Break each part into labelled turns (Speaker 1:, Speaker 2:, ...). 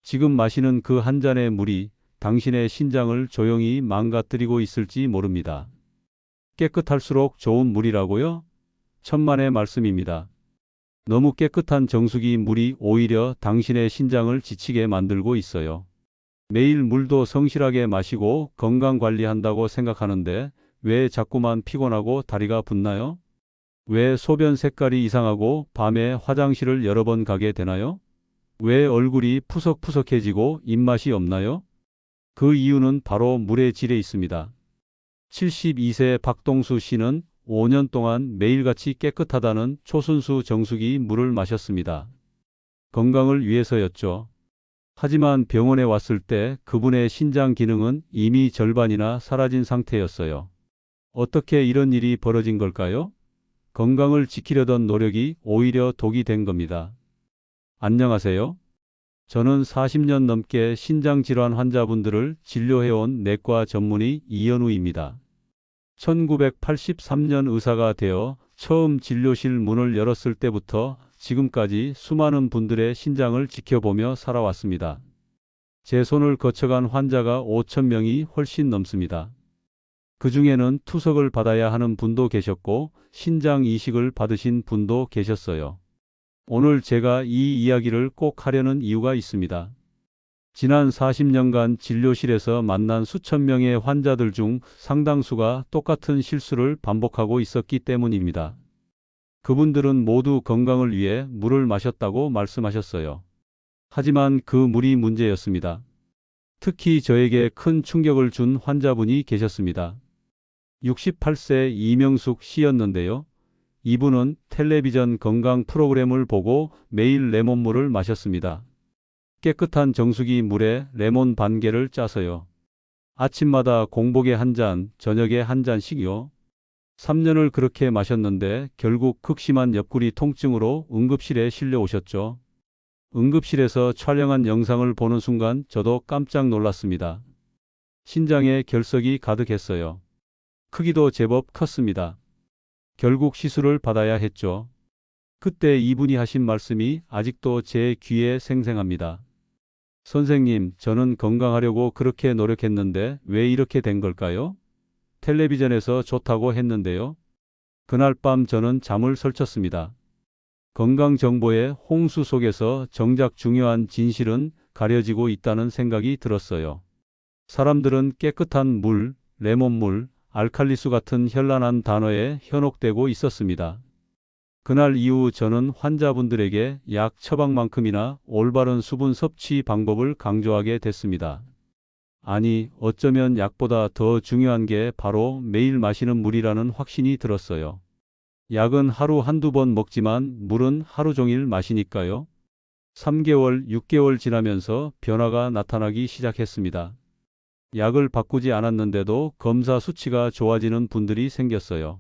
Speaker 1: 지금 마시는 그 한 잔의 물이 당신의 신장을 조용히 망가뜨리고 있을지 모릅니다. 깨끗할수록 좋은 물이라고요? 천만의 말씀입니다. 너무 깨끗한 정수기 물이 오히려 당신의 신장을 지치게 만들고 있어요. 매일 물도 성실하게 마시고 건강 관리한다고 생각하는데 왜 자꾸만 피곤하고 다리가 붓나요? 왜 소변 색깔이 이상하고 밤에 화장실을 여러 번 가게 되나요? 왜 얼굴이 푸석푸석해지고 입맛이 없나요? 그 이유는 바로 물의 질에 있습니다. 72세 박동수 씨는 5년 동안 매일같이 깨끗하다는 초순수 정수기 물을 마셨습니다. 건강을 위해서였죠. 하지만 병원에 왔을 때 그분의 신장 기능은 이미 절반이나 사라진 상태였어요. 어떻게 이런 일이 벌어진 걸까요? 건강을 지키려던 노력이 오히려 독이 된 겁니다. 안녕하세요. 저는 40년 넘게 신장질환 환자분들을 진료해온 내과 전문의 이현우입니다. 1983년 의사가 되어 처음 진료실 문을 열었을 때부터 지금까지 수많은 분들의 신장을 지켜보며 살아왔습니다. 제 손을 거쳐간 환자가 5천 명이 훨씬 넘습니다. 그 중에는 투석을 받아야 하는 분도 계셨고 신장 이식을 받으신 분도 계셨어요. 오늘 제가 이 이야기를 꼭 하려는 이유가 있습니다. 지난 40년간 진료실에서 만난 수천 명의 환자들 중 상당수가 똑같은 실수를 반복하고 있었기 때문입니다. 그분들은 모두 건강을 위해 물을 마셨다고 말씀하셨어요. 하지만 그 물이 문제였습니다. 특히 저에게 큰 충격을 준 환자분이 계셨습니다. 68세 이명숙 씨였는데요. 이분은 텔레비전 건강 프로그램을 보고 매일 레몬물을 마셨습니다. 깨끗한 정수기 물에 레몬 반 개를 짜서요. 아침마다 공복에 한 잔, 저녁에 한 잔씩요. 3년을 그렇게 마셨는데 결국 극심한 옆구리 통증으로 응급실에 실려오셨죠. 응급실에서 촬영한 영상을 보는 순간 저도 깜짝 놀랐습니다. 신장에 결석이 가득했어요. 크기도 제법 컸습니다. 결국 시술을 받아야 했죠. 그때 이분이 하신 말씀이 아직도 제 귀에 생생합니다. 선생님, 저는 건강하려고 그렇게 노력했는데 왜 이렇게 된 걸까요? 텔레비전에서 좋다고 했는데요. 그날 밤 저는 잠을 설쳤습니다. 건강 정보의 홍수 속에서 정작 중요한 진실은 가려지고 있다는 생각이 들었어요. 사람들은 깨끗한 물, 레몬물, 알칼리수 같은 현란한 단어에 현혹되고 있었습니다. 그날 이후 저는 환자분들에게 약 처방만큼이나 올바른 수분 섭취 방법을 강조하게 됐습니다. 아니, 어쩌면 약보다 더 중요한 게 바로 매일 마시는 물이라는 확신이 들었어요. 약은 하루 한두 번 먹지만 물은 하루 종일 마시니까요. 3개월, 6개월 지나면서 변화가 나타나기 시작했습니다. 약을 바꾸지 않았는데도 검사 수치가 좋아지는 분들이 생겼어요.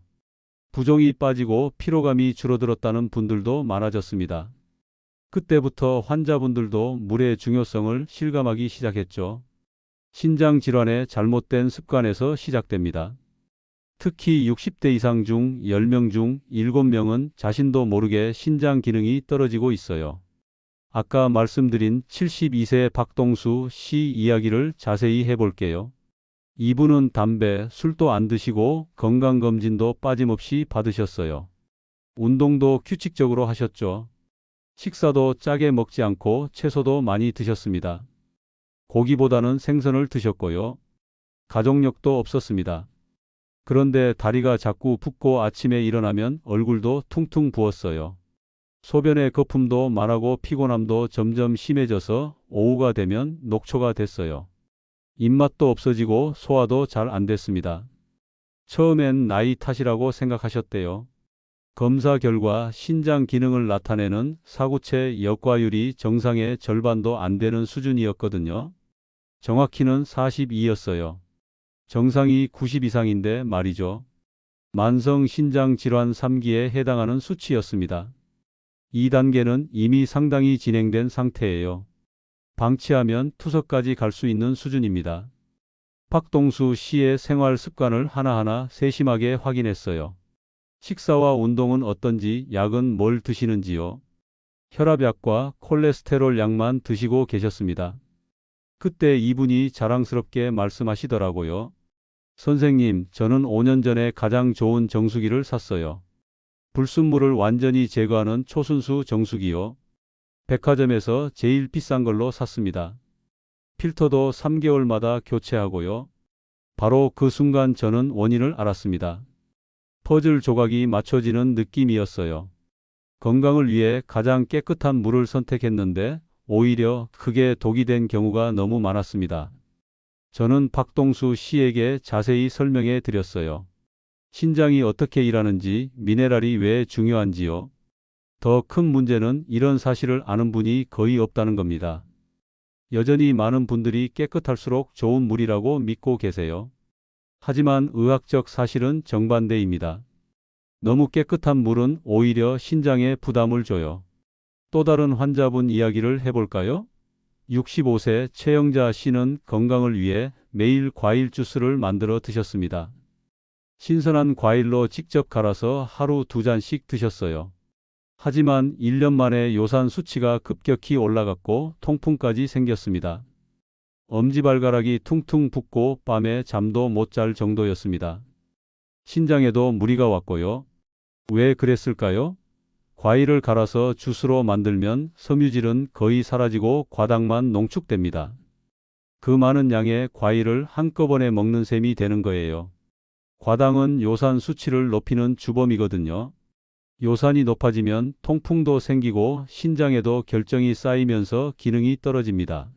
Speaker 1: 부종이 빠지고 피로감이 줄어들었다는 분들도 많아졌습니다. 그때부터 환자분들도 물의 중요성을 실감하기 시작했죠. 신장 질환의 잘못된 습관에서 시작됩니다. 특히 60대 이상 중 10명 중 7명은 자신도 모르게 신장 기능이 떨어지고 있어요. 아까 말씀드린 72세 박동수 씨 이야기를 자세히 해볼게요. 이분은 담배, 술도 안 드시고 건강검진도 빠짐없이 받으셨어요. 운동도 규칙적으로 하셨죠. 식사도 짜게 먹지 않고 채소도 많이 드셨습니다. 고기보다는 생선을 드셨고요. 가족력도 없었습니다. 그런데 다리가 자꾸 붓고 아침에 일어나면 얼굴도 퉁퉁 부었어요. 소변의 거품도 많아고 피곤함도 점점 심해져서 오후가 되면 녹초가 됐어요. 입맛도 없어지고 소화도 잘 안 됐습니다. 처음엔 나이 탓이라고 생각하셨대요. 검사 결과 신장 기능을 나타내는 사구체 역과율이 정상의 절반도 안 되는 수준이었거든요. 정확히는 42였어요. 정상이 90 이상인데 말이죠. 만성 신장 질환 3기에 해당하는 수치였습니다. 2단계는 이미 상당히 진행된 상태예요. 방치하면 투석까지 갈 수 있는 수준입니다. 박동수 씨의 생활 습관을 하나하나 세심하게 확인했어요. 식사와 운동은 어떤지, 약은 뭘 드시는지요. 혈압약과 콜레스테롤 약만 드시고 계셨습니다. 그때 이분이 자랑스럽게 말씀하시더라고요. 선생님, 저는 5년 전에 가장 좋은 정수기를 샀어요. 불순물을 완전히 제거하는 초순수 정수기요. 백화점에서 제일 비싼 걸로 샀습니다. 필터도 3개월마다 교체하고요. 바로 그 순간 저는 원인을 알았습니다. 퍼즐 조각이 맞춰지는 느낌이었어요. 건강을 위해 가장 깨끗한 물을 선택했는데 오히려 그게 독이 된 경우가 너무 많았습니다. 저는 박동수 씨에게 자세히 설명해 드렸어요. 신장이 어떻게 일하는지, 미네랄이 왜 중요한지요. 더 큰 문제는 이런 사실을 아는 분이 거의 없다는 겁니다. 여전히 많은 분들이 깨끗할수록 좋은 물이라고 믿고 계세요. 하지만 의학적 사실은 정반대입니다. 너무 깨끗한 물은 오히려 신장에 부담을 줘요. 또 다른 환자분 이야기를 해볼까요? 65세 최영자 씨는 건강을 위해 매일 과일 주스를 만들어 드셨습니다. 신선한 과일로 직접 갈아서 하루 2잔씩 드셨어요. 하지만 1년 만에 요산 수치가 급격히 올라갔고 통풍까지 생겼습니다. 엄지발가락이 퉁퉁 붓고 밤에 잠도 못 잘 정도였습니다. 신장에도 무리가 왔고요. 왜 그랬을까요? 과일을 갈아서 주스로 만들면 섬유질은 거의 사라지고 과당만 농축됩니다. 그 많은 양의 과일을 한꺼번에 먹는 셈이 되는 거예요. 과당은 요산 수치를 높이는 주범이거든요. 요산이 높아지면 통풍도 생기고 신장에도 결정이 쌓이면서 기능이 떨어집니다.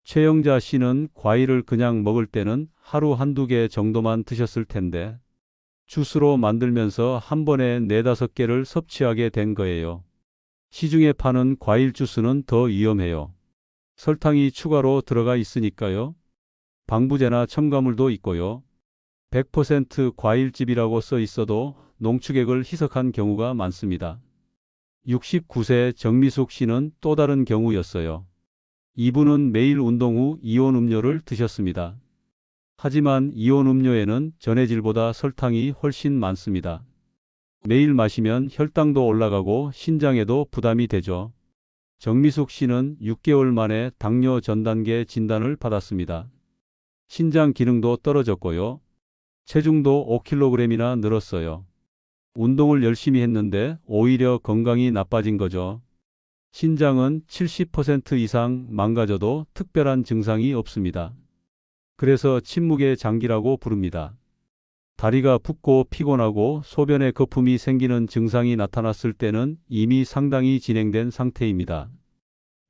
Speaker 1: 최영자 씨는 과일을 그냥 먹을 때는 하루 한두 개 정도만 드셨을 텐데 주스로 만들면서 한 번에 4~5개를 섭취하게 된 거예요. 시중에 파는 과일 주스는 더 위험해요. 설탕이 추가로 들어가 있으니까요. 방부제나 첨가물도 있고요. 100% 과일즙이라고 써 있어도 농축액을 희석한 경우가 많습니다. 69세 정미숙 씨는 또 다른 경우였어요. 이분은 매일 운동 후 이온 음료를 드셨습니다. 하지만 이온 음료에는 전해질보다 설탕이 훨씬 많습니다. 매일 마시면 혈당도 올라가고 신장에도 부담이 되죠. 정미숙 씨는 6개월 만에 당뇨 전 단계 진단을 받았습니다. 신장 기능도 떨어졌고요. 체중도 5kg이나 늘었어요. 운동을 열심히 했는데 오히려 건강이 나빠진 거죠. 신장은 70% 이상 망가져도 특별한 증상이 없습니다. 그래서 침묵의 장기라고 부릅니다. 다리가 붓고 피곤하고 소변에 거품이 생기는 증상이 나타났을 때는 이미 상당히 진행된 상태입니다.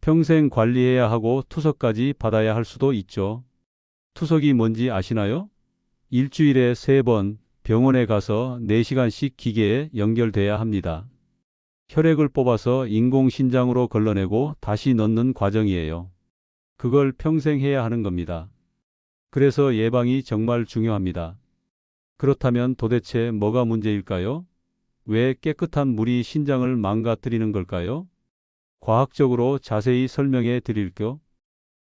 Speaker 1: 평생 관리해야 하고 투석까지 받아야 할 수도 있죠. 투석이 뭔지 아시나요? 일주일에 3번 병원에 가서 4시간씩 기계에 연결돼야 합니다. 혈액을 뽑아서 인공신장으로 걸러내고 다시 넣는 과정이에요. 그걸 평생 해야 하는 겁니다. 그래서 예방이 정말 중요합니다. 그렇다면 도대체 뭐가 문제일까요? 왜 깨끗한 물이 신장을 망가뜨리는 걸까요? 과학적으로 자세히 설명해 드릴게요.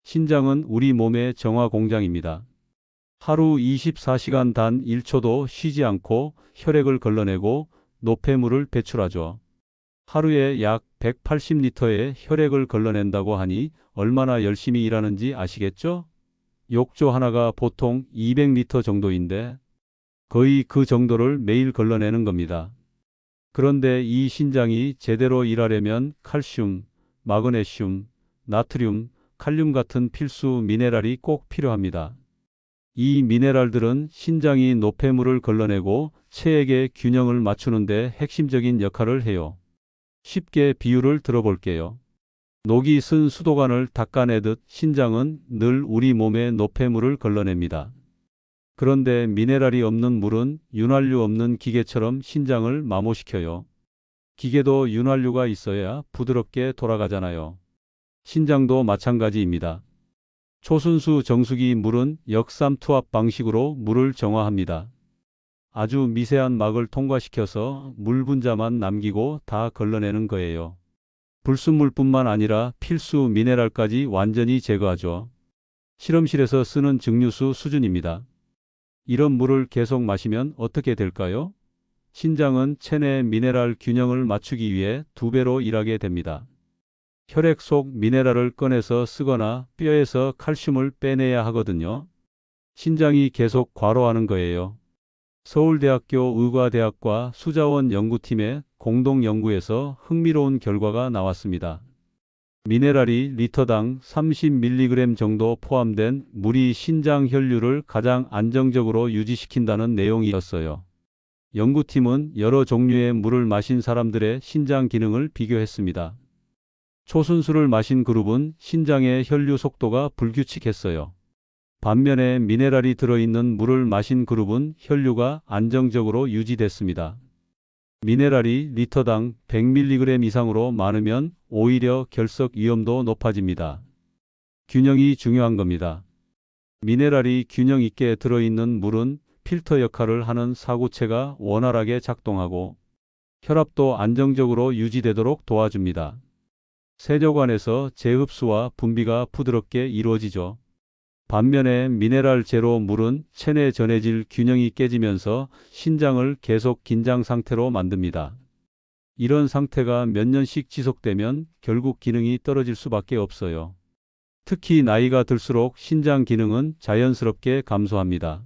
Speaker 1: 신장은 우리 몸의 정화 공장입니다. 하루 24시간 단 1초도 쉬지 않고 혈액을 걸러내고 노폐물을 배출하죠. 하루에 약 180리터의 혈액을 걸러낸다고 하니 얼마나 열심히 일하는지 아시겠죠? 욕조 하나가 보통 200리터 정도인데 거의 그 정도를 매일 걸러내는 겁니다. 그런데 이 신장이 제대로 일하려면 칼슘, 마그네슘, 나트륨, 칼륨 같은 필수 미네랄이 꼭 필요합니다. 이 미네랄들은 신장이 노폐물을 걸러내고 체액의 균형을 맞추는 데 핵심적인 역할을 해요. 쉽게 비유를 들어볼게요. 녹이 쓴 수도관을 닦아내듯 신장은 늘 우리 몸의 노폐물을 걸러냅니다. 그런데 미네랄이 없는 물은 윤활유 없는 기계처럼 신장을 마모시켜요. 기계도 윤활유가 있어야 부드럽게 돌아가잖아요. 신장도 마찬가지입니다. 초순수 정수기 물은 역삼투압 방식으로 물을 정화합니다. 아주 미세한 막을 통과시켜서 물 분자만 남기고 다 걸러내는 거예요. 불순물뿐만 아니라 필수 미네랄까지 완전히 제거하죠. 실험실에서 쓰는 증류수 수준입니다. 이런 물을 계속 마시면 어떻게 될까요? 신장은 체내 미네랄 균형을 맞추기 위해 2배로 일하게 됩니다. 혈액 속 미네랄을 꺼내서 쓰거나 뼈에서 칼슘을 빼내야 하거든요. 신장이 계속 과로하는 거예요. 서울대학교 의과대학과 수자원 연구팀의 공동 연구에서 흥미로운 결과가 나왔습니다. 미네랄이 리터당 30mg 정도 포함된 물이 신장 혈류를 가장 안정적으로 유지시킨다는 내용이었어요. 연구팀은 여러 종류의 물을 마신 사람들의 신장 기능을 비교했습니다. 초순수를 마신 그룹은 신장의 혈류 속도가 불규칙했어요. 반면에 미네랄이 들어있는 물을 마신 그룹은 혈류가 안정적으로 유지됐습니다. 미네랄이 리터당 100mg 이상으로 많으면 오히려 결석 위험도 높아집니다. 균형이 중요한 겁니다. 미네랄이 균형 있게 들어있는 물은 필터 역할을 하는 사구체가 원활하게 작동하고 혈압도 안정적으로 유지되도록 도와줍니다. 세조관에서 재흡수와 분비가 부드럽게 이루어지죠. 반면에 미네랄 제로 물은 체내 전해질 균형이 깨지면서 신장을 계속 긴장 상태로 만듭니다. 이런 상태가 몇 년씩 지속되면 결국 기능이 떨어질 수밖에 없어요. 특히 나이가 들수록 신장 기능은 자연스럽게 감소합니다.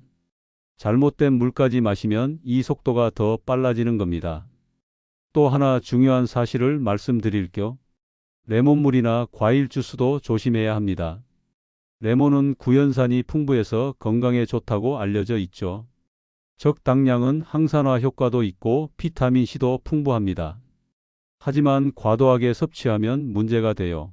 Speaker 1: 잘못된 물까지 마시면 이 속도가 더 빨라지는 겁니다. 또 하나 중요한 사실을 말씀드릴게요. 레몬물이나 과일 주스도 조심해야 합니다. 레몬은 구연산이 풍부해서 건강에 좋다고 알려져 있죠. 적당량은 항산화 효과도 있고 비타민C도 풍부합니다. 하지만 과도하게 섭취하면 문제가 돼요.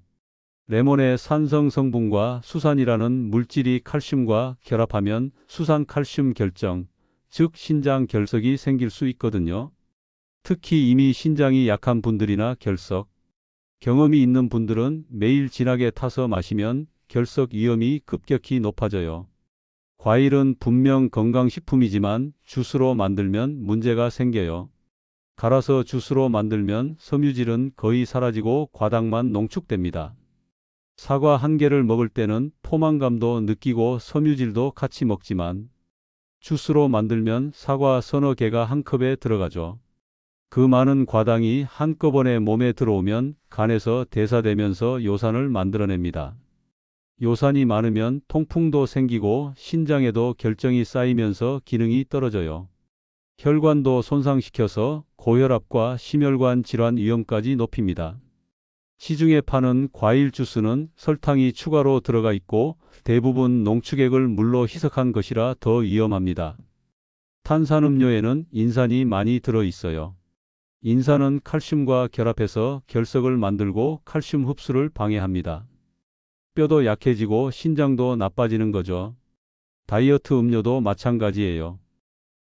Speaker 1: 레몬의 산성 성분과 수산이라는 물질이 칼슘과 결합하면 수산칼슘 결정, 즉 신장 결석이 생길 수 있거든요. 특히 이미 신장이 약한 분들이나 결석, 경험이 있는 분들은 매일 진하게 타서 마시면 결석 위험이 급격히 높아져요. 과일은 분명 건강식품이지만 주스로 만들면 문제가 생겨요. 갈아서 주스로 만들면 섬유질은 거의 사라지고 과당만 농축됩니다. 사과 한 개를 먹을 때는 포만감도 느끼고 섬유질도 같이 먹지만 주스로 만들면 사과 서너 개가 한 컵에 들어가죠. 그 많은 과당이 한꺼번에 몸에 들어오면 간에서 대사되면서 요산을 만들어냅니다. 요산이 많으면 통풍도 생기고 신장에도 결정이 쌓이면서 기능이 떨어져요. 혈관도 손상시켜서 고혈압과 심혈관 질환 위험까지 높입니다. 시중에 파는 과일 주스는 설탕이 추가로 들어가 있고 대부분 농축액을 물로 희석한 것이라 더 위험합니다. 탄산음료에는 인산이 많이 들어 있어요. 인산은 칼슘과 결합해서 결석을 만들고 칼슘 흡수를 방해합니다. 뼈도 약해지고 신장도 나빠지는 거죠. 다이어트 음료도 마찬가지예요.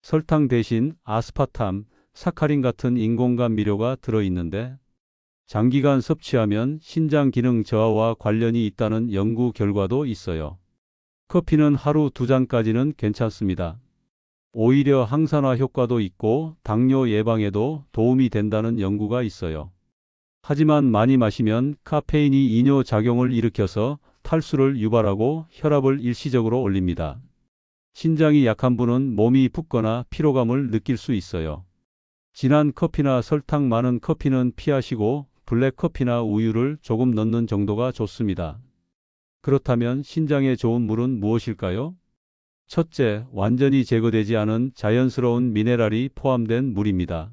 Speaker 1: 설탕 대신 아스파탐, 사카린 같은 인공감 미료가 들어있는데 장기간 섭취하면 신장 기능 저하와 관련이 있다는 연구 결과도 있어요. 커피는 하루 2잔까지는 괜찮습니다. 오히려 항산화 효과도 있고 당뇨 예방에도 도움이 된다는 연구가 있어요. 하지만 많이 마시면 카페인이 이뇨 작용을 일으켜서 탈수를 유발하고 혈압을 일시적으로 올립니다. 신장이 약한 분은 몸이 붓거나 피로감을 느낄 수 있어요. 진한 커피나 설탕 많은 커피는 피하시고 블랙커피나 우유를 조금 넣는 정도가 좋습니다. 그렇다면 신장에 좋은 물은 무엇일까요? 첫째, 완전히 제거되지 않은 자연스러운 미네랄이 포함된 물입니다.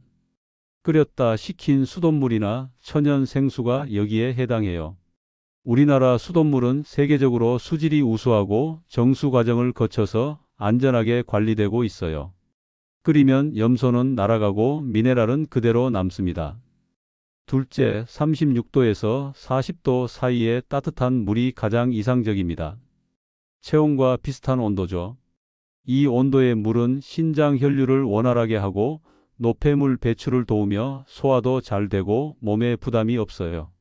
Speaker 1: 끓였다 식힌 수돗물이나 천연 생수가 여기에 해당해요. 우리나라 수돗물은 세계적으로 수질이 우수하고 정수 과정을 거쳐서 안전하게 관리되고 있어요. 끓이면 염소는 날아가고 미네랄은 그대로 남습니다. 둘째, 36도에서 40도 사이의 따뜻한 물이 가장 이상적입니다. 체온과 비슷한 온도죠. 이 온도의 물은 신장 혈류를 원활하게 하고 노폐물 배출을 도우며 소화도 잘 되고 몸에 부담이 없어요.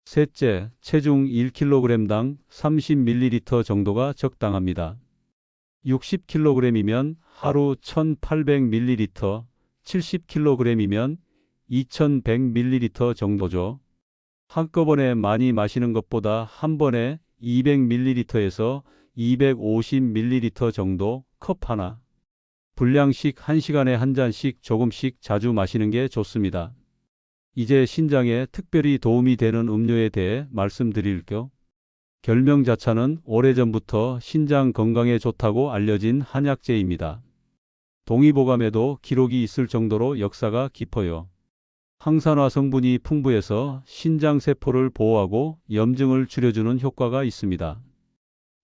Speaker 1: 셋째, 체중 1kg당 30ml 정도가 적당합니다. 60kg이면 하루 1800ml, 70kg이면 2100ml 정도죠. 한꺼번에 많이 마시는 것보다 한 번에 200ml에서 250ml 정도 컵 하나. 분량씩 1시간에 한 잔씩 조금씩 자주 마시는 게 좋습니다. 이제 신장에 특별히 도움이 되는 음료에 대해 말씀드릴게요. 결명자차는 오래전부터 신장 건강에 좋다고 알려진 한약재입니다. 동의보감에도 기록이 있을 정도로 역사가 깊어요. 항산화 성분이 풍부해서 신장 세포를 보호하고 염증을 줄여주는 효과가 있습니다.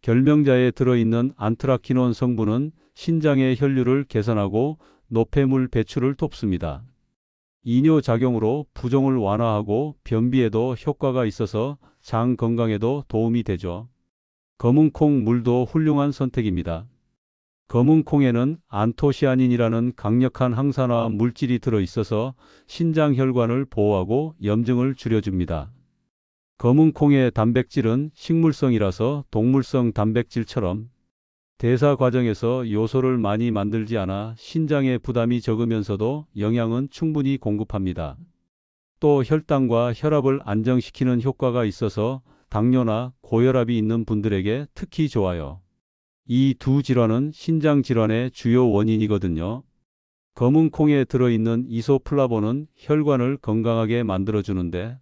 Speaker 1: 결명자에 들어있는 안트라키논 성분은 신장의 혈류를 개선하고 노폐물 배출을 돕습니다. 이뇨작용으로 부종을 완화하고 변비에도 효과가 있어서 장 건강에도 도움이 되죠. 검은콩 물도 훌륭한 선택입니다. 검은콩에는 안토시아닌이라는 강력한 항산화 물질이 들어있어서 신장 혈관을 보호하고 염증을 줄여줍니다. 검은콩의 단백질은 식물성이라서 동물성 단백질처럼 대사 과정에서 요소를 많이 만들지 않아 신장에 부담이 적으면서도 영양은 충분히 공급합니다. 또 혈당과 혈압을 안정시키는 효과가 있어서 당뇨나 고혈압이 있는 분들에게 특히 좋아요. 이 두 질환은 신장 질환의 주요 원인이거든요. 검은 콩에 들어있는 이소플라본은 혈관을 건강하게 만들어주는데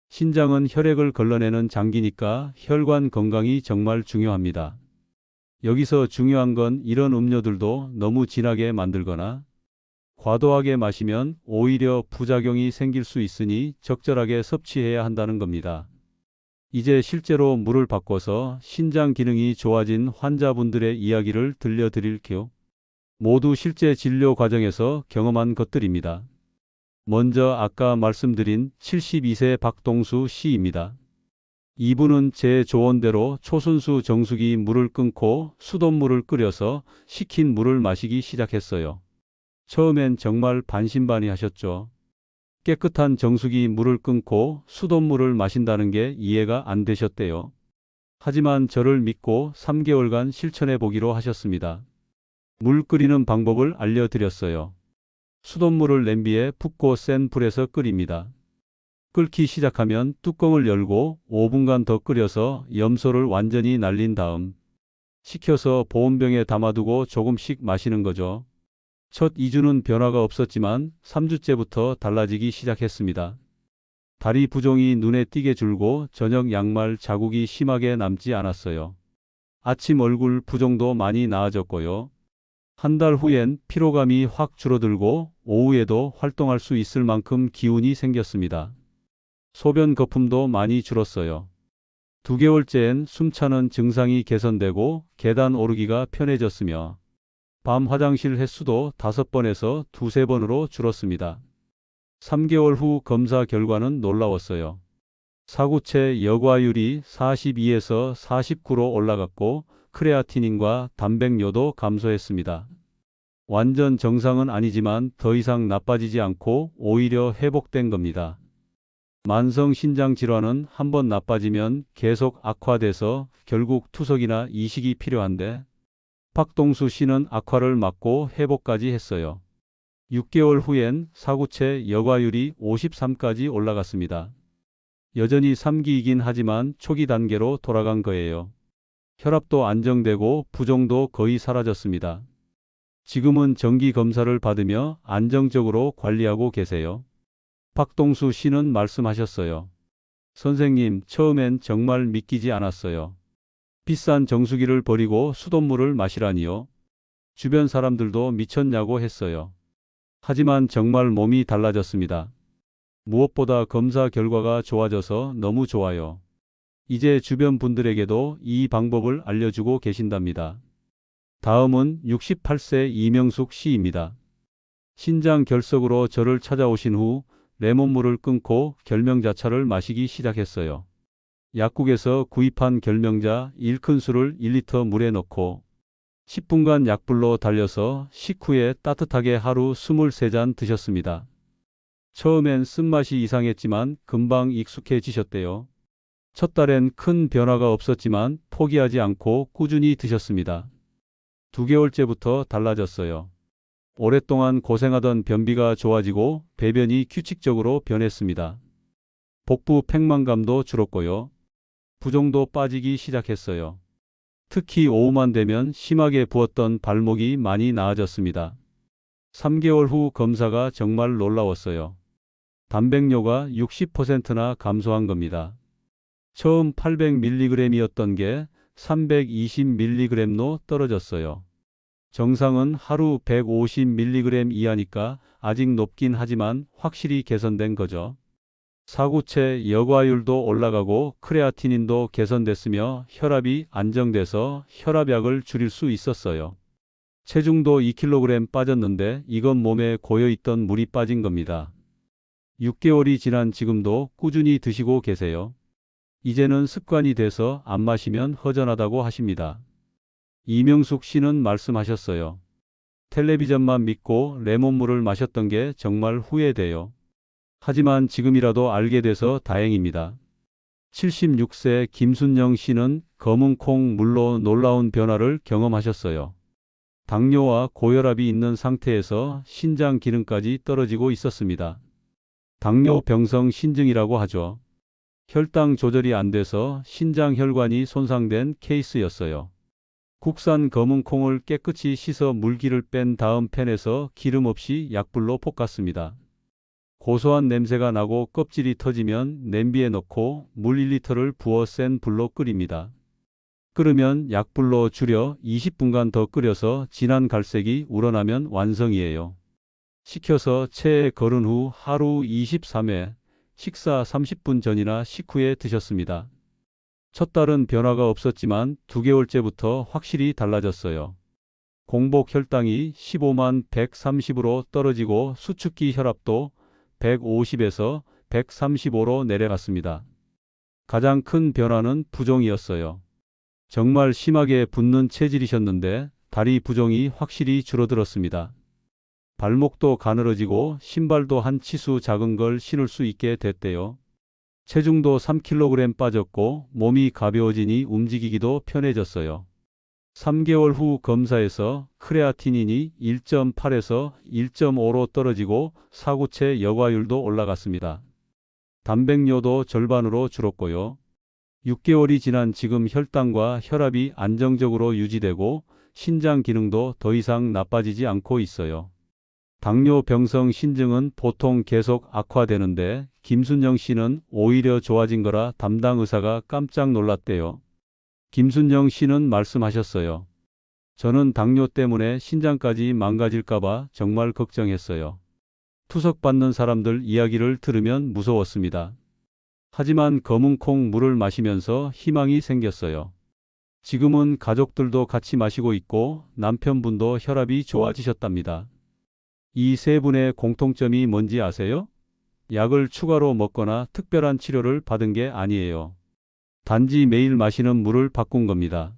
Speaker 1: 신장은 혈액을 걸러내는 장기니까 혈관 건강이 정말 중요합니다. 여기서 중요한 건 이런 음료들도 너무 진하게 만들거나 과도하게 마시면 오히려 부작용이 생길 수 있으니 적절하게 섭취해야 한다는 겁니다. 이제 실제로 물을 바꿔서 신장 기능이 좋아진 환자분들의 이야기를 들려드릴게요. 모두 실제 진료 과정에서 경험한 것들입니다. 먼저 아까 말씀드린 72세 박동수 씨입니다. 이분은 제 조언대로 초순수 정수기 물을 끊고 수돗물을 끓여서 식힌 물을 마시기 시작했어요. 처음엔 정말 반신반의하셨죠. 깨끗한 정수기 물을 끊고 수돗물을 마신다는 게 이해가 안 되셨대요. 하지만 저를 믿고 3개월간 실천해 보기로 하셨습니다. 물 끓이는 방법을 알려드렸어요. 수돗물을 냄비에 붓고 센 불에서 끓입니다. 끓기 시작하면 뚜껑을 열고 5분간 더 끓여서 염소를 완전히 날린 다음 식혀서 보온병에 담아두고 조금씩 마시는 거죠. 첫 2주는 변화가 없었지만 3주째부터 달라지기 시작했습니다. 다리 부종이 눈에 띄게 줄고 저녁 양말 자국이 심하게 남지 않았어요. 아침 얼굴 부종도 많이 나아졌고요. 한 달 후엔 피로감이 확 줄어들고 오후에도 활동할 수 있을 만큼 기운이 생겼습니다. 소변 거품도 많이 줄었어요. 2개월째엔 숨차는 증상이 개선되고 계단 오르기가 편해졌으며 밤 화장실 횟수도 5번에서 2~3번으로 줄었습니다. 3개월 후 검사 결과는 놀라웠어요. 사구체 여과율이 42에서 49로 올라갔고 크레아티닌과 단백뇨도 감소했습니다. 완전 정상은 아니지만 더 이상 나빠지지 않고 오히려 회복된 겁니다. 만성 신장 질환은 한번 나빠지면 계속 악화돼서 결국 투석이나 이식이 필요한데 박동수 씨는 악화를 막고 회복까지 했어요. 6개월 후엔 사구체 여과율이 53까지 올라갔습니다. 여전히 3기이긴 하지만 초기 단계로 돌아간 거예요. 혈압도 안정되고 부종도 거의 사라졌습니다. 지금은 정기 검사를 받으며 안정적으로 관리하고 계세요. 박동수 씨는 말씀하셨어요. 선생님, 처음엔 정말 믿기지 않았어요. 비싼 정수기를 버리고 수돗물을 마시라니요. 주변 사람들도 미쳤냐고 했어요. 하지만 정말 몸이 달라졌습니다. 무엇보다 검사 결과가 좋아져서 너무 좋아요. 이제 주변 분들에게도 이 방법을 알려주고 계신답니다. 다음은 68세 이명숙 씨입니다. 신장 결석으로 저를 찾아오신 후 레몬물을 끊고 결명자차를 마시기 시작했어요. 약국에서 구입한 결명자 1큰술을 1리터 물에 넣고 10분간 약불로 달려서 식후에 따뜻하게 하루 23잔 드셨습니다. 처음엔 쓴맛이 이상했지만 금방 익숙해지셨대요. 첫 달엔 큰 변화가 없었지만 포기하지 않고 꾸준히 드셨습니다. 2개월째부터 달라졌어요. 오랫동안 고생하던 변비가 좋아지고 배변이 규칙적으로 변했습니다. 복부 팽만감도 줄었고요. 부종도 빠지기 시작했어요. 특히 오후만 되면 심하게 부었던 발목이 많이 나아졌습니다. 3개월 후 검사가 정말 놀라웠어요. 단백뇨가 60%나 감소한 겁니다. 처음 800mg이었던 게 320mg로 떨어졌어요. 정상은 하루 150mg 이하니까 아직 높긴 하지만 확실히 개선된 거죠. 사구체 여과율도 올라가고 크레아티닌도 개선됐으며 혈압이 안정돼서 혈압약을 줄일 수 있었어요. 체중도 2kg 빠졌는데 이건 몸에 고여있던 물이 빠진 겁니다. 6개월이 지난 지금도 꾸준히 드시고 계세요. 이제는 습관이 돼서 안 마시면 허전하다고 하십니다. 이명숙 씨는 말씀하셨어요. 텔레비전만 믿고 레몬물을 마셨던 게 정말 후회돼요. 하지만 지금이라도 알게 돼서 다행입니다. 76세 김순영 씨는 검은 콩 물로 놀라운 변화를 경험하셨어요. 당뇨와 고혈압이 있는 상태에서 신장 기능까지 떨어지고 있었습니다. 당뇨병성 신증이라고 하죠. 혈당 조절이 안 돼서 신장 혈관이 손상된 케이스였어요. 국산 검은 콩을 깨끗이 씻어 물기를 뺀 다음 팬에서 기름 없이 약불로 볶았습니다. 고소한 냄새가 나고 껍질이 터지면 냄비에 넣고 물 1리터를 부어 센 불로 끓입니다. 끓으면 약불로 줄여 20분간 더 끓여서 진한 갈색이 우러나면 완성이에요. 식혀서 체에 거른 후 하루 23회, 식사 30분 전이나 식후에 드셨습니다. 첫 달은 변화가 없었지만 2개월째부터 확실히 달라졌어요. 공복 혈당이 15만 130으로 떨어지고 수축기 혈압도 150에서 135로 내려갔습니다. 가장 큰 변화는 부종이었어요. 정말 심하게 붓는 체질이셨는데 다리 부종이 확실히 줄어들었습니다. 발목도 가늘어지고 신발도 한 치수 작은 걸 신을 수 있게 됐대요. 체중도 3kg 빠졌고 몸이 가벼워지니 움직이기도 편해졌어요. 3개월 후 검사에서 크레아티닌이 1.8에서 1.5로 떨어지고 사구체 여과율도 올라갔습니다. 단백뇨도 절반으로 줄었고요. 6개월이 지난 지금 혈당과 혈압이 안정적으로 유지되고 신장 기능도 더 이상 나빠지지 않고 있어요. 당뇨병성 신증은 보통 계속 악화되는데 김순영 씨는 오히려 좋아진 거라 담당 의사가 깜짝 놀랐대요. 김순영 씨는 말씀하셨어요. 저는 당뇨 때문에 신장까지 망가질까봐 정말 걱정했어요. 투석받는 사람들 이야기를 들으면 무서웠습니다. 하지만 검은 콩 물을 마시면서 희망이 생겼어요. 지금은 가족들도 같이 마시고 있고 남편분도 혈압이 좋아지셨답니다. 이 세 분의 공통점이 뭔지 아세요? 약을 추가로 먹거나 특별한 치료를 받은 게 아니에요. 단지 매일 마시는 물을 바꾼 겁니다.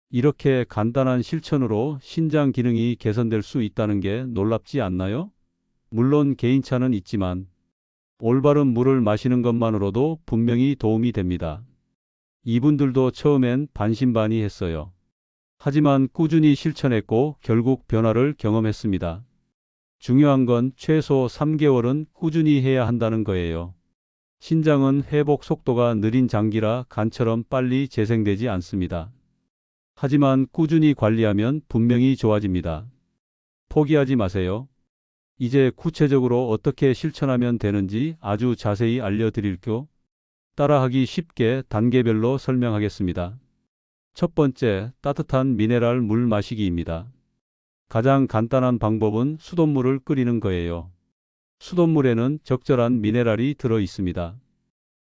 Speaker 1: 이렇게 간단한 실천으로 신장 기능이 개선될 수 있다는 게 놀랍지 않나요? 물론 개인차는 있지만 올바른 물을 마시는 것만으로도 분명히 도움이 됩니다. 이분들도 처음엔 반신반의했어요. 하지만 꾸준히 실천했고 결국 변화를 경험했습니다. 중요한 건 최소 3개월은 꾸준히 해야 한다는 거예요. 신장은 회복 속도가 느린 장기라 간처럼 빨리 재생되지 않습니다. 하지만 꾸준히 관리하면 분명히 좋아집니다. 포기하지 마세요. 이제 구체적으로 어떻게 실천하면 되는지 아주 자세히 알려드릴게요. 따라하기 쉽게 단계별로 설명하겠습니다. 첫 번째, 따뜻한 미네랄 물 마시기입니다. 가장 간단한 방법은 수돗물을 끓이는 거예요. 수돗물에는 적절한 미네랄이 들어 있습니다.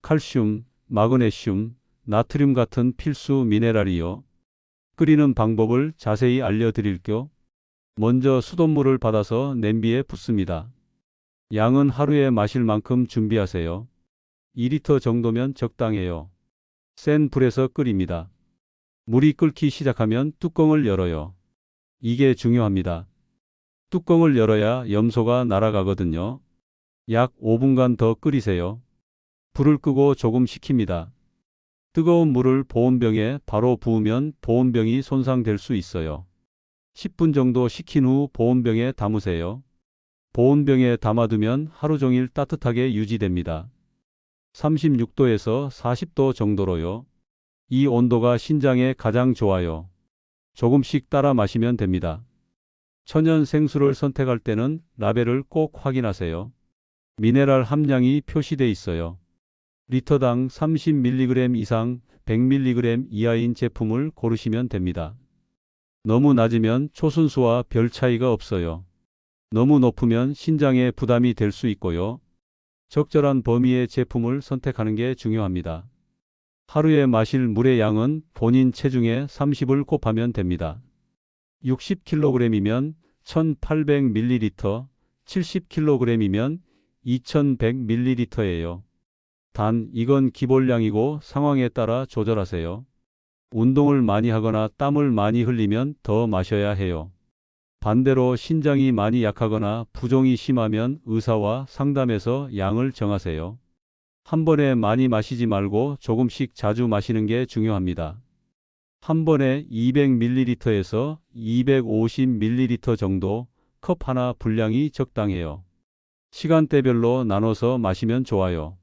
Speaker 1: 칼슘, 마그네슘, 나트륨 같은 필수 미네랄이요. 끓이는 방법을 자세히 알려드릴게요. 먼저 수돗물을 받아서 냄비에 붓습니다. 양은 하루에 마실 만큼 준비하세요. 2리터 정도면 적당해요. 센 불에서 끓입니다. 물이 끓기 시작하면 뚜껑을 열어요. 이게 중요합니다. 뚜껑을 열어야 염소가 날아가거든요. 약 5분간 더 끓이세요. 불을 끄고 조금 식힙니다. 뜨거운 물을 보온병에 바로 부으면 보온병이 손상될 수 있어요. 10분 정도 식힌 후 보온병에 담으세요. 보온병에 담아두면 하루 종일 따뜻하게 유지됩니다. 36도에서 40도 정도로요. 이 온도가 신장에 가장 좋아요. 조금씩 따라 마시면 됩니다. 천연 생수를 선택할 때는 라벨을 꼭 확인하세요. 미네랄 함량이 표시돼 있어요. 리터당 30mg 이상 100mg 이하인 제품을 고르시면 됩니다. 너무 낮으면 초순수와 별 차이가 없어요. 너무 높으면 신장에 부담이 될 수 있고요. 적절한 범위의 제품을 선택하는 게 중요합니다. 하루에 마실 물의 양은 본인 체중의 30을 곱하면 됩니다. 60kg이면 1800ml, 70kg이면 2100ml예요. 단, 이건 기본량이고 상황에 따라 조절하세요. 운동을 많이 하거나 땀을 많이 흘리면 더 마셔야 해요. 반대로 신장이 많이 약하거나 부종이 심하면 의사와 상담해서 양을 정하세요. 한 번에 많이 마시지 말고 조금씩 자주 마시는 게 중요합니다. 한 번에 200ml에서 250ml 정도, 컵 하나 분량이 적당해요. 시간대별로 나눠서 마시면 좋아요.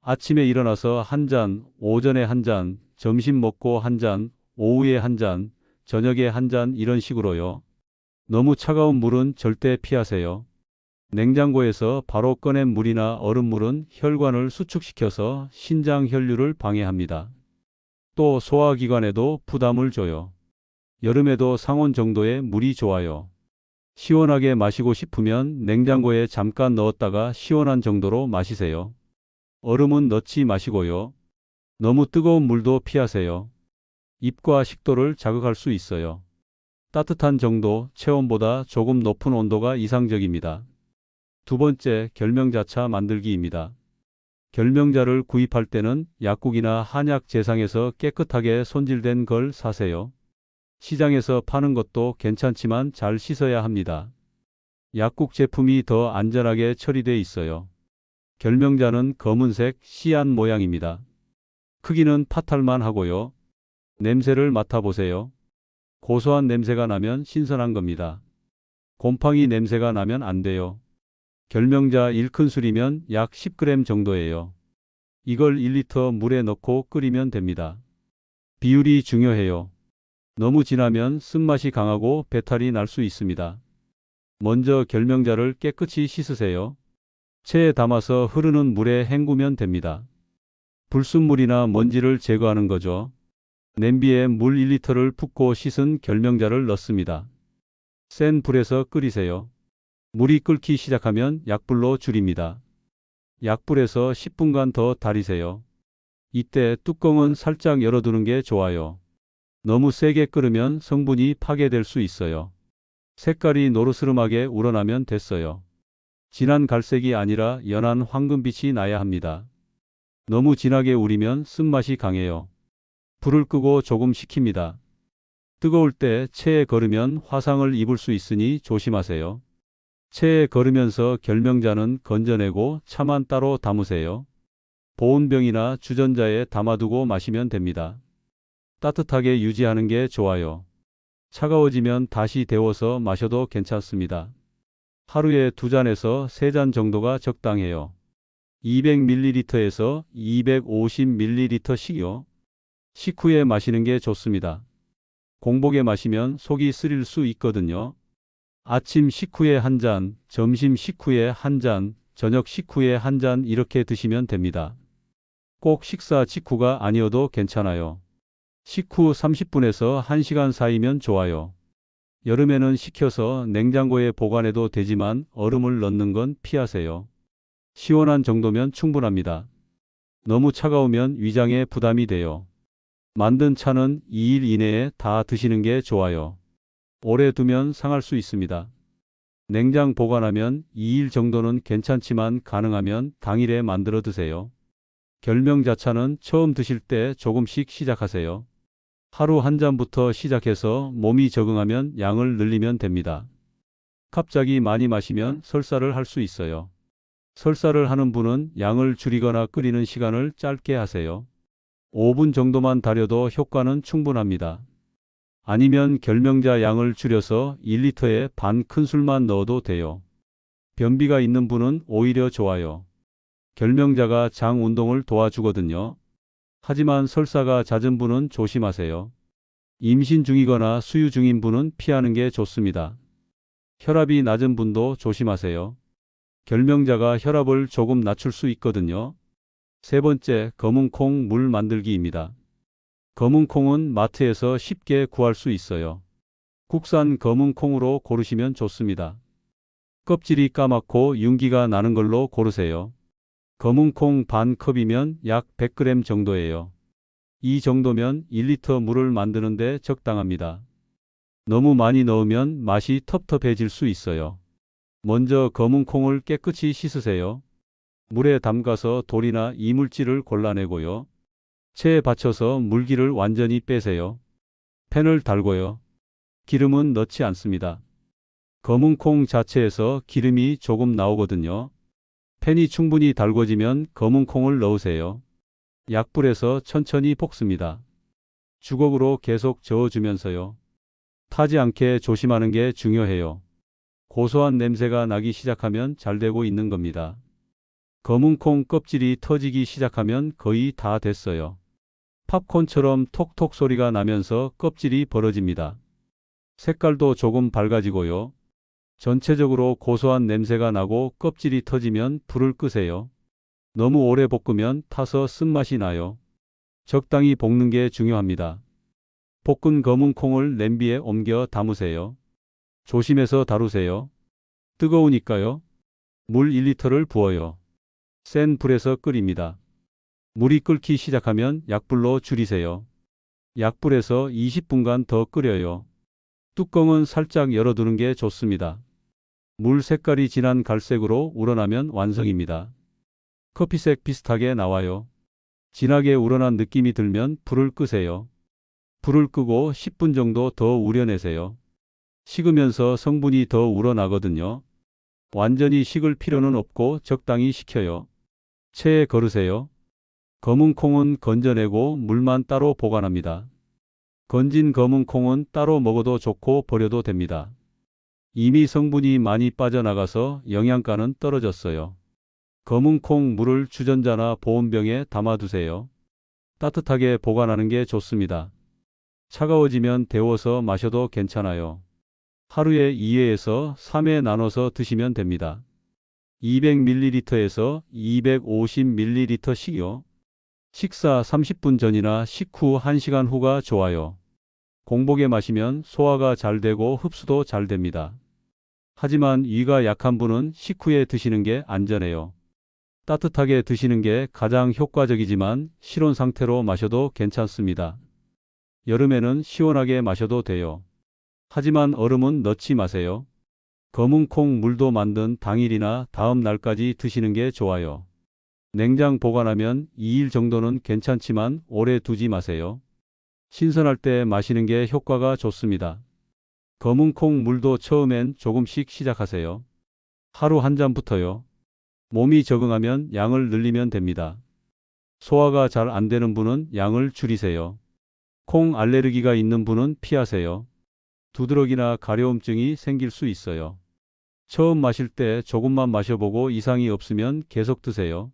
Speaker 1: 아침에 일어나서 한 잔, 오전에 한 잔, 점심 먹고 한 잔, 오후에 한 잔, 저녁에 한 잔 이런 식으로요. 너무 차가운 물은 절대 피하세요. 냉장고에서 바로 꺼낸 물이나 얼음물은 혈관을 수축시켜서 신장 혈류를 방해합니다. 또 소화기관에도 부담을 줘요. 여름에도 상온 정도의 물이 좋아요. 시원하게 마시고 싶으면 냉장고에 잠깐 넣었다가 시원한 정도로 마시세요. 얼음은 넣지 마시고요. 너무 뜨거운 물도 피하세요. 입과 식도를 자극할 수 있어요. 따뜻한 정도, 체온보다 조금 높은 온도가 이상적입니다. 두 번째, 결명자차 만들기입니다. 결명자를 구입할 때는 약국이나 한약 제상에서 깨끗하게 손질된 걸 사세요. 시장에서 파는 것도 괜찮지만 잘 씻어야 합니다. 약국 제품이 더 안전하게 처리돼 있어요. 결명자는 검은색 씨앗 모양입니다. 크기는 파탈만 하고요. 냄새를 맡아보세요. 고소한 냄새가 나면 신선한 겁니다. 곰팡이 냄새가 나면 안 돼요. 결명자 1큰술이면 약 10g 정도예요. 이걸 1리터 물에 넣고 끓이면 됩니다. 비율이 중요해요. 너무 진하면 쓴맛이 강하고 배탈이 날 수 있습니다. 먼저 결명자를 깨끗이 씻으세요. 체에 담아서 흐르는 물에 헹구면 됩니다. 불순물이나 먼지를 제거하는 거죠. 냄비에 물 1리터를 붓고 씻은 결명자를 넣습니다. 센 불에서 끓이세요. 물이 끓기 시작하면 약불로 줄입니다. 약불에서 10분간 더 달이세요. 이때 뚜껑은 살짝 열어두는 게 좋아요. 너무 세게 끓으면 성분이 파괴될 수 있어요. 색깔이 노르스름하게 우러나면 됐어요. 진한 갈색이 아니라 연한 황금빛이 나야 합니다. 너무 진하게 우리면 쓴맛이 강해요. 불을 끄고 조금 식힙니다. 뜨거울 때 체에 거르면 화상을 입을 수 있으니 조심하세요. 체에 거르면서 결명자는 건져내고 차만 따로 담으세요. 보온병이나 주전자에 담아두고 마시면 됩니다. 따뜻하게 유지하는 게 좋아요. 차가워지면 다시 데워서 마셔도 괜찮습니다. 하루에 2잔에서 3잔 정도가 적당해요. 200ml에서 250ml씩요. 식후에 마시는 게 좋습니다. 공복에 마시면 속이 쓰릴 수 있거든요. 아침 식후에 한 잔, 점심 식후에 한 잔, 저녁 식후에 한 잔 이렇게 드시면 됩니다. 꼭 식사 직후가 아니어도 괜찮아요. 식후 30분에서 1시간 사이면 좋아요. 여름에는 식혀서 냉장고에 보관해도 되지만 얼음을 넣는 건 피하세요. 시원한 정도면 충분합니다. 너무 차가우면 위장에 부담이 돼요. 만든 차는 2일 이내에 다 드시는 게 좋아요. 오래 두면 상할 수 있습니다. 냉장 보관하면 2일 정도는 괜찮지만 가능하면 당일에 만들어 드세요. 결명자차는 처음 드실 때 조금씩 시작하세요. 하루 한 잔부터 시작해서 몸이 적응하면 양을 늘리면 됩니다. 갑자기 많이 마시면 설사를 할 수 있어요. 설사를 하는 분은 양을 줄이거나 끓이는 시간을 짧게 하세요. 5분 정도만 달여도 효과는 충분합니다. 아니면 결명자 양을 줄여서 1리터에 반 큰술만 넣어도 돼요. 변비가 있는 분은 오히려 좋아요. 결명자가 장 운동을 도와주거든요. 하지만 설사가 잦은 분은 조심하세요. 임신 중이거나 수유 중인 분은 피하는 게 좋습니다. 혈압이 낮은 분도 조심하세요. 결명자가 혈압을 조금 낮출 수 있거든요. 세 번째, 검은콩 물 만들기입니다. 검은콩은 마트에서 쉽게 구할 수 있어요. 국산 검은콩으로 고르시면 좋습니다. 껍질이 까맣고 윤기가 나는 걸로 고르세요. 검은콩 반 컵이면 약 100g 정도예요. 이 정도면 1리터 물을 만드는데 적당합니다. 너무 많이 넣으면 맛이 텁텁해질 수 있어요. 먼저 검은콩을 깨끗이 씻으세요. 물에 담가서 돌이나 이물질을 골라내고요. 체에 받쳐서 물기를 완전히 빼세요. 팬을 달고요. 기름은 넣지 않습니다. 검은콩 자체에서 기름이 조금 나오거든요. 팬이 충분히 달궈지면 검은콩을 넣으세요. 약불에서 천천히 볶습니다. 주걱으로 계속 저어주면서요. 타지 않게 조심하는 게 중요해요. 고소한 냄새가 나기 시작하면 잘 되고 있는 겁니다. 검은콩 껍질이 터지기 시작하면 거의 다 됐어요. 팝콘처럼 톡톡 소리가 나면서 껍질이 벌어집니다. 색깔도 조금 밝아지고요. 전체적으로 고소한 냄새가 나고 껍질이 터지면 불을 끄세요. 너무 오래 볶으면 타서 쓴맛이 나요. 적당히 볶는 게 중요합니다. 볶은 검은콩을 냄비에 옮겨 담으세요. 조심해서 다루세요. 뜨거우니까요. 물 1리터를 부어요. 센 불에서 끓입니다. 물이 끓기 시작하면 약불로 줄이세요. 약불에서 20분간 더 끓여요. 뚜껑은 살짝 열어두는 게 좋습니다. 물 색깔이 진한 갈색으로 우러나면 완성입니다. 커피색 비슷하게 나와요. 진하게 우러난 느낌이 들면 불을 끄세요. 불을 끄고 10분 정도 더 우려내세요. 식으면서 성분이 더 우러나거든요. 완전히 식을 필요는 없고 적당히 식혀요. 체에 걸으세요. 검은 콩은 건져내고 물만 따로 보관합니다. 건진 검은 콩은 따로 먹어도 좋고 버려도 됩니다. 이미 성분이 많이 빠져나가서 영양가는 떨어졌어요. 검은 콩 물을 주전자나 보온병에 담아두세요. 따뜻하게 보관하는 게 좋습니다. 차가워지면 데워서 마셔도 괜찮아요. 하루에 2회에서 3회 나눠서 드시면 됩니다. 200ml에서 250ml씩이요. 식사 30분 전이나 식후 1시간 후가 좋아요. 공복에 마시면 소화가 잘 되고 흡수도 잘 됩니다. 하지만 위가 약한 분은 식후에 드시는 게 안전해요. 따뜻하게 드시는 게 가장 효과적이지만 실온 상태로 마셔도 괜찮습니다. 여름에는 시원하게 마셔도 돼요. 하지만 얼음은 넣지 마세요. 검은 콩 물도 만든 당일이나 다음 날까지 드시는 게 좋아요. 냉장 보관하면 2일 정도는 괜찮지만 오래 두지 마세요. 신선할 때 마시는 게 효과가 좋습니다. 검은 콩 물도 처음엔 조금씩 시작하세요. 하루 한 잔부터요. 몸이 적응하면 양을 늘리면 됩니다. 소화가 잘 안 되는 분은 양을 줄이세요. 콩 알레르기가 있는 분은 피하세요. 두드러기나 가려움증이 생길 수 있어요. 처음 마실 때 조금만 마셔보고 이상이 없으면 계속 드세요.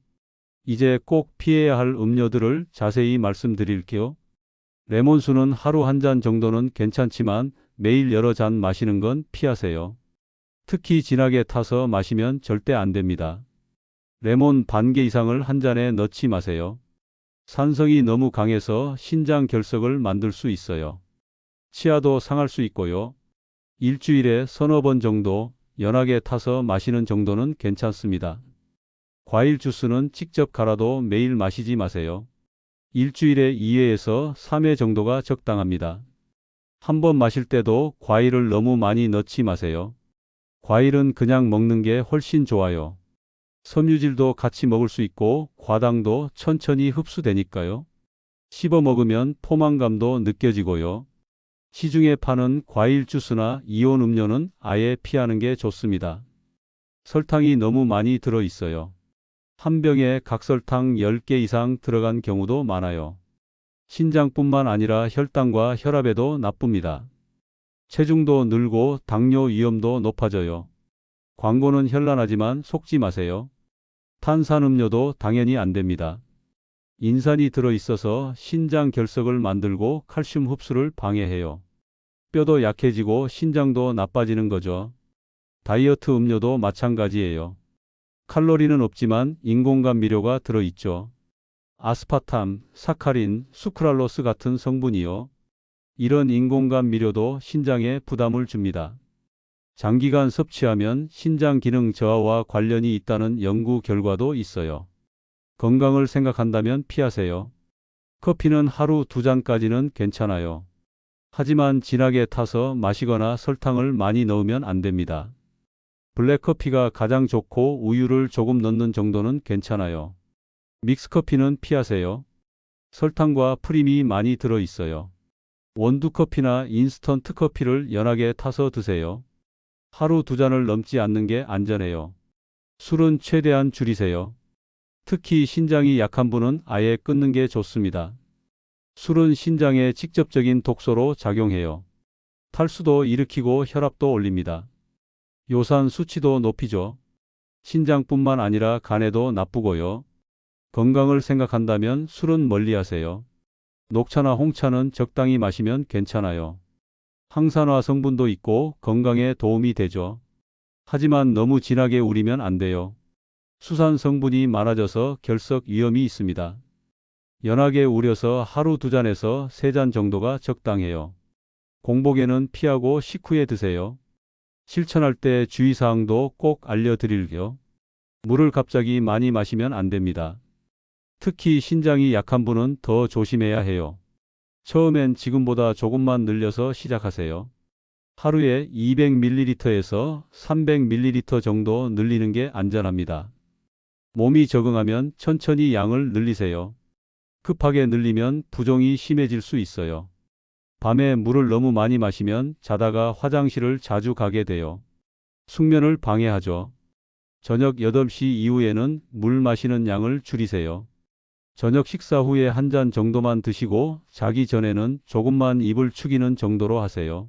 Speaker 1: 이제 꼭 피해야 할 음료들을 자세히 말씀드릴게요. 레몬수는 하루 한 잔 정도는 괜찮지만 매일 여러 잔 마시는 건 피하세요. 특히 진하게 타서 마시면 절대 안 됩니다. 레몬 반 개 이상을 한 잔에 넣지 마세요. 산성이 너무 강해서 신장 결석을 만들 수 있어요. 치아도 상할 수 있고요. 일주일에 서너 번 정도 연하게 타서 마시는 정도는 괜찮습니다. 과일 주스는 직접 갈아도 매일 마시지 마세요. 일주일에 2회에서 3회 정도가 적당합니다. 한 번 마실 때도 과일을 너무 많이 넣지 마세요. 과일은 그냥 먹는 게 훨씬 좋아요. 섬유질도 같이 먹을 수 있고 과당도 천천히 흡수되니까요. 씹어 먹으면 포만감도 느껴지고요. 시중에 파는 과일 주스나 이온 음료는 아예 피하는 게 좋습니다. 설탕이 너무 많이 들어 있어요. 한 병에 각설탕 10개 이상 들어간 경우도 많아요. 신장뿐만 아니라 혈당과 혈압에도 나쁩니다. 체중도 늘고 당뇨 위험도 높아져요. 광고는 현란하지만 속지 마세요. 탄산음료도 당연히 안 됩니다. 인산이 들어있어서 신장 결석을 만들고 칼슘 흡수를 방해해요. 뼈도 약해지고 신장도 나빠지는 거죠. 다이어트 음료도 마찬가지예요. 칼로리는 없지만 인공감미료가 들어있죠. 아스파탐, 사카린, 수크랄로스 같은 성분이요. 이런 인공감미료도 신장에 부담을 줍니다. 장기간 섭취하면 신장 기능 저하와 관련이 있다는 연구 결과도 있어요. 건강을 생각한다면 피하세요. 커피는 하루 2잔까지는 괜찮아요. 하지만 진하게 타서 마시거나 설탕을 많이 넣으면 안 됩니다. 블랙커피가 가장 좋고 우유를 조금 넣는 정도는 괜찮아요. 믹스커피는 피하세요. 설탕과 프림이 많이 들어있어요. 원두커피나 인스턴트 커피를 연하게 타서 드세요. 하루 2잔을 넘지 않는 게 안전해요. 술은 최대한 줄이세요. 특히 신장이 약한 분은 아예 끊는 게 좋습니다. 술은 신장에 직접적인 독소로 작용해요. 탈수도 일으키고 혈압도 올립니다. 요산 수치도 높이죠. 신장뿐만 아니라 간에도 나쁘고요. 건강을 생각한다면 술은 멀리하세요. 녹차나 홍차는 적당히 마시면 괜찮아요. 항산화 성분도 있고 건강에 도움이 되죠. 하지만 너무 진하게 우리면 안 돼요. 수산 성분이 많아져서 결석 위험이 있습니다. 연하게 우려서 하루 2잔에서 3잔 정도가 적당해요. 공복에는 피하고 식후에 드세요. 실천할 때 주의사항도 꼭 알려드릴게요. 물을 갑자기 많이 마시면 안 됩니다. 특히 신장이 약한 분은 더 조심해야 해요. 처음엔 지금보다 조금만 늘려서 시작하세요. 하루에 200ml에서 300ml 정도 늘리는 게 안전합니다. 몸이 적응하면 천천히 양을 늘리세요. 급하게 늘리면 부종이 심해질 수 있어요. 밤에 물을 너무 많이 마시면 자다가 화장실을 자주 가게 돼요. 숙면을 방해하죠. 저녁 8시 이후에는 물 마시는 양을 줄이세요. 저녁 식사 후에 1잔 정도만 드시고 자기 전에는 조금만 입을 축이는 정도로 하세요.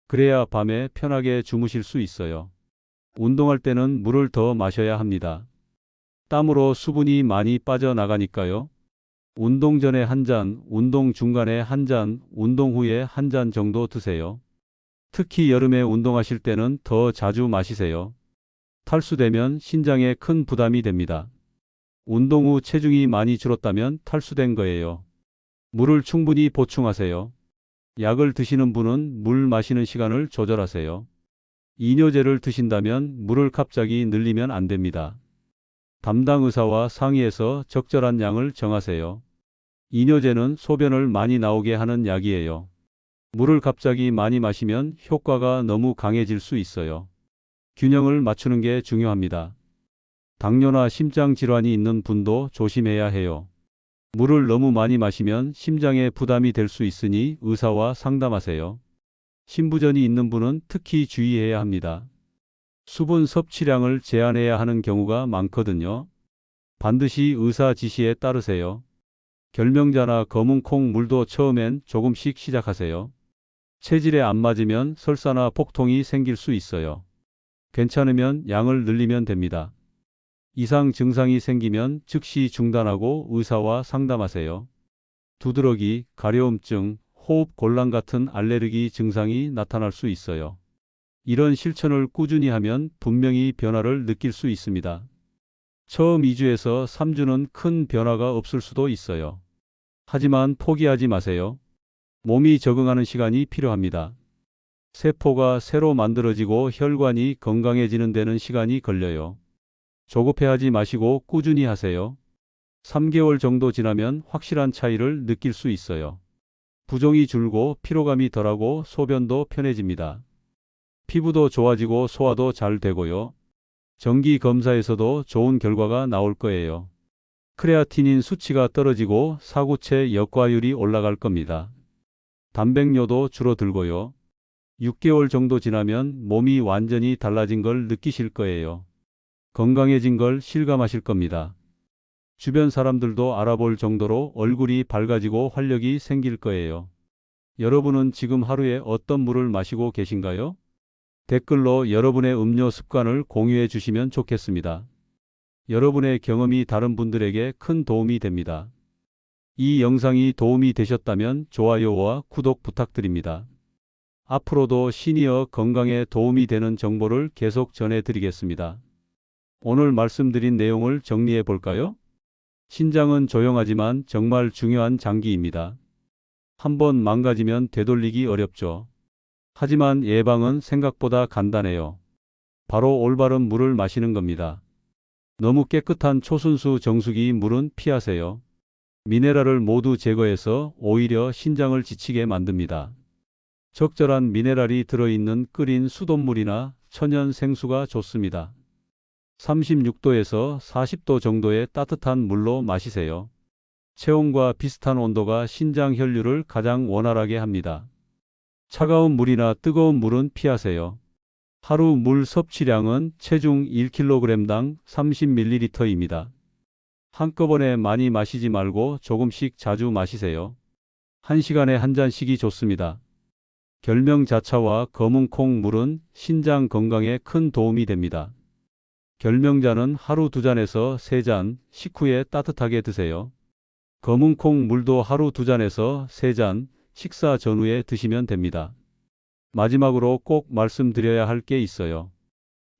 Speaker 1: 그래야 밤에 편하게 주무실 수 있어요. 운동할 때는 물을 더 마셔야 합니다. 땀으로 수분이 많이 빠져나가니까요. 운동 전에 1잔, 운동 중간에 1잔, 운동 후에 1잔 정도 드세요. 특히 여름에 운동하실 때는 더 자주 마시세요. 탈수되면 신장에 큰 부담이 됩니다. 운동 후 체중이 많이 줄었다면 탈수된 거예요. 물을 충분히 보충하세요. 약을 드시는 분은 물 마시는 시간을 조절하세요. 이뇨제를 드신다면 물을 갑자기 늘리면 안 됩니다. 담당 의사와 상의해서 적절한 양을 정하세요. 이뇨제는 소변을 많이 나오게 하는 약이에요. 물을 갑자기 많이 마시면 효과가 너무 강해질 수 있어요. 균형을 맞추는 게 중요합니다. 당뇨나 심장 질환이 있는 분도 조심해야 해요. 물을 너무 많이 마시면 심장에 부담이 될 수 있으니 의사와 상담하세요. 신부전이 있는 분은 특히 주의해야 합니다. 수분 섭취량을 제한해야 하는 경우가 많거든요. 반드시 의사 지시에 따르세요. 결명자나 검은 콩 물도 처음엔 조금씩 시작하세요. 체질에 안 맞으면 설사나 복통이 생길 수 있어요. 괜찮으면 양을 늘리면 됩니다. 이상 증상이 생기면 즉시 중단하고 의사와 상담하세요. 두드러기, 가려움증, 호흡 곤란 같은 알레르기 증상이 나타날 수 있어요. 이런 실천을 꾸준히 하면 분명히 변화를 느낄 수 있습니다. 처음 2주에서 3주는 큰 변화가 없을 수도 있어요. 하지만 포기하지 마세요. 몸이 적응하는 시간이 필요합니다. 세포가 새로 만들어지고 혈관이 건강해지는 데는 시간이 걸려요. 조급해하지 마시고 꾸준히 하세요. 3개월 정도 지나면 확실한 차이를 느낄 수 있어요. 부종이 줄고 피로감이 덜하고 소변도 편해집니다. 피부도 좋아지고 소화도 잘 되고요. 정기 검사에서도 좋은 결과가 나올 거예요. 크레아티닌 수치가 떨어지고 사구체 역과율이 올라갈 겁니다. 단백뇨도 줄어들고요. 6개월 정도 지나면 몸이 완전히 달라진 걸 느끼실 거예요. 건강해진 걸 실감하실 겁니다. 주변 사람들도 알아볼 정도로 얼굴이 밝아지고 활력이 생길 거예요. 여러분은 지금 하루에 어떤 물을 마시고 계신가요? 댓글로 여러분의 음료 습관을 공유해 주시면 좋겠습니다. 여러분의 경험이 다른 분들에게 큰 도움이 됩니다. 이 영상이 도움이 되셨다면 좋아요와 구독 부탁드립니다. 앞으로도 시니어 건강에 도움이 되는 정보를 계속 전해드리겠습니다. 오늘 말씀드린 내용을 정리해 볼까요? 신장은 조용하지만 정말 중요한 장기입니다. 한번 망가지면 되돌리기 어렵죠. 하지만 예방은 생각보다 간단해요. 바로 올바른 물을 마시는 겁니다. 너무 깨끗한 초순수 정수기 물은 피하세요. 미네랄을 모두 제거해서 오히려 신장을 지치게 만듭니다. 적절한 미네랄이 들어있는 끓인 수돗물이나 천연 생수가 좋습니다. 36도에서 40도 정도의 따뜻한 물로 마시세요. 체온과 비슷한 온도가 신장 혈류를 가장 원활하게 합니다. 차가운 물이나 뜨거운 물은 피하세요. 하루 물 섭취량은 체중 1kg당 30ml입니다. 한꺼번에 많이 마시지 말고 조금씩 자주 마시세요. 1시간에 한 잔씩이 좋습니다. 결명자차와 검은콩 물은 신장 건강에 큰 도움이 됩니다. 결명자는 하루 2잔에서 3잔, 식후에 따뜻하게 드세요. 검은콩 물도 하루 2잔에서 3잔, 식사 전후에 드시면 됩니다. 마지막으로 꼭 말씀드려야 할 게 있어요.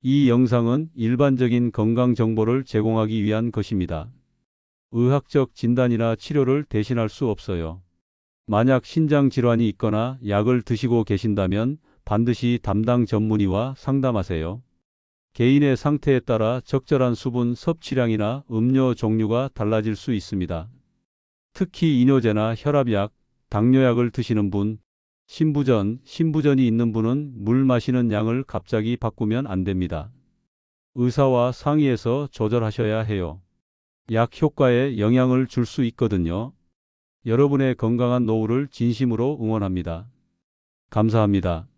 Speaker 1: 이 영상은 일반적인 건강 정보를 제공하기 위한 것입니다. 의학적 진단이나 치료를 대신할 수 없어요. 만약 신장 질환이 있거나 약을 드시고 계신다면 반드시 담당 전문의와 상담하세요. 개인의 상태에 따라 적절한 수분 섭취량이나 음료 종류가 달라질 수 있습니다. 특히 이뇨제나 혈압약, 당뇨약을 드시는 분, 신부전이 있는 분은 물 마시는 양을 갑자기 바꾸면 안 됩니다. 의사와 상의해서 조절하셔야 해요. 약 효과에 영향을 줄 수 있거든요. 여러분의 건강한 노후를 진심으로 응원합니다. 감사합니다.